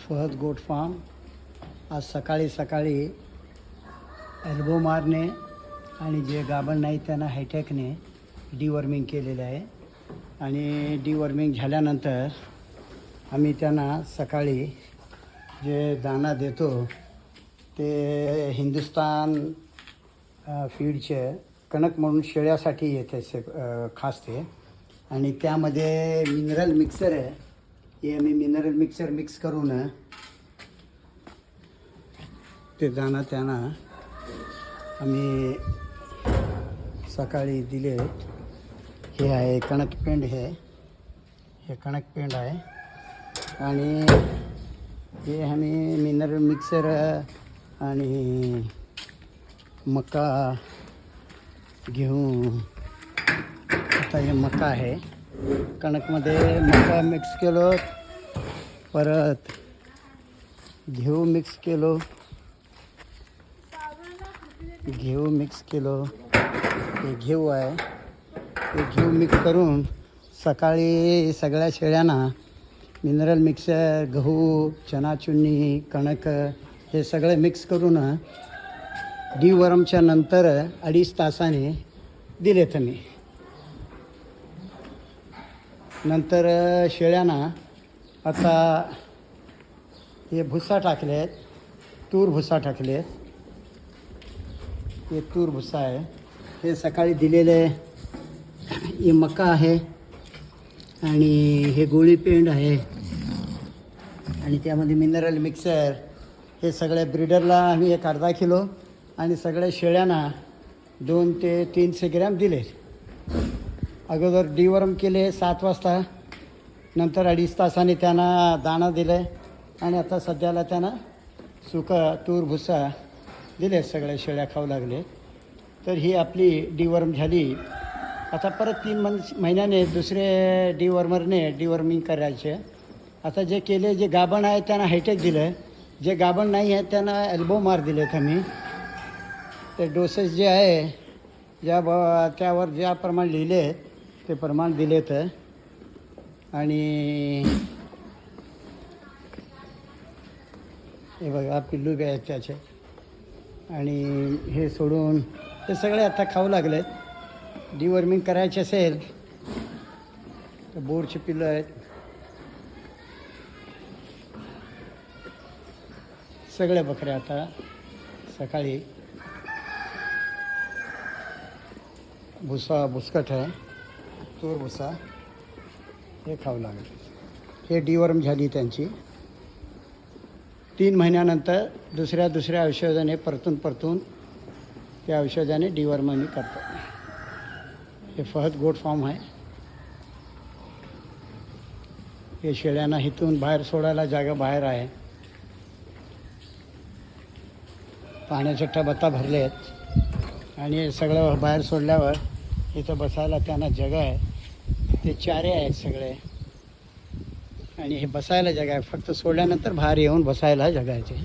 Fahad goat farm आज सकाळी सकाळी एल्बो मारने आणि जे गाभण नाही त्यांना हायटेकने डिवर्मिंग केलेलं आहे. आणि डिवर्मिंग झाल्यानंतर आम्ही त्यांना सकाळी जे दाना देतो ते हिंदुस्तान फीडचे कणक म्हणून शेळ्यासाठी येते खास ते. आणि त्यामध्ये मिनरल मिक्सर आहे. हे आम्ही मिनरल मिक्सर मिक्स करून ते दाना त्यांना आम्ही सकाळी दिले. हे आहे कणक पेंड, हे कणक पेंड आहे. आणि हे आम्ही मिनरल मिक्सर आणि मका घेऊन आता हे मका आहे. कणकमध्ये मका मिक्स केलो, परत घेऊ मिक्स केलो, घेऊ मिक्स केलो. हे घेऊ आहे, ते घेऊ मिक्स करून सकाळी सगळ्या शेळ्यांना मिनरल मिक्सर, गहू, चणाचुन्नी, कणक हे सगळे मिक्स करून डिवर्मच्या नंतर 2.5 तासाने दिलेत मी. नंतर शेळ्यांना आता हे भुसा टाकलेत, तूर भुसा टाकलेत. हे तूर भुसा आहे, हे सकाळी दिलेले. हे मका आहे आणि हे गोळी पेंड आहे आणि त्यामध्ये मिनरल मिक्सर. हे सगळ्या ब्रीडरला आम्ही 1 अर्धा किलो आणि सगळ्या शेळ्यांना 2 ते 300 ग्रॅम दिले. अगोदर डिवर्म केले 7 वाजता, नंतर 2.5 तासाने त्यांना दाणा दिले आणि आता सध्याला त्यांना सुका तूर भुसा दिले. सगळ्या शेळ्या खाऊ लागले. तर ही आपली डिवर्म झाली. आता परत 3 महिन्याने दुसरे डिवर्मरने डिवर्मिंग करायचे. आता जे केले, जे गाभण आहे त्यांना हायटेक दिलं, जे गाभण नाही आहे त्यांना एल्बो मार दिलेत आम्ही. ते डोसेस जे आहे त्यावर ज्याप्रमाणे लिहिले ते प्रमाण दिलेत. आणि हे बघा पिल्लू बी आहेत त्याचे. आणि हे सोडून ते सगळे आता खाऊ लागलेत. डिवर्मिंग करायचे असेल तर बोरची पिल्लं आहेत. सगळे बकरे आता सकाळी भुसा भुसकट आहे, तूर भुसा हे खाऊ लागले. हे डिवर्म झाली त्यांची. 3 महिन्यानंतर दुसऱ्या औषधाने परतून त्या औषधाने डिवर्म आम्ही करतो. हे फहद गोट फार्म आहे. हे शेळ्यांना इथून बाहेर सोडायला जागा बाहेर आहे. पाण्याचे टब आता भरले आहेत आणि सगळं बाहेर सोडल्यावर इथं बसायला त्यांना जगा आहे. ते चारे आहेत सगळे आणि हे बसायला जगा आहे. फक्त सोडल्यानंतर बाहेर येऊन बसायला जगायचे.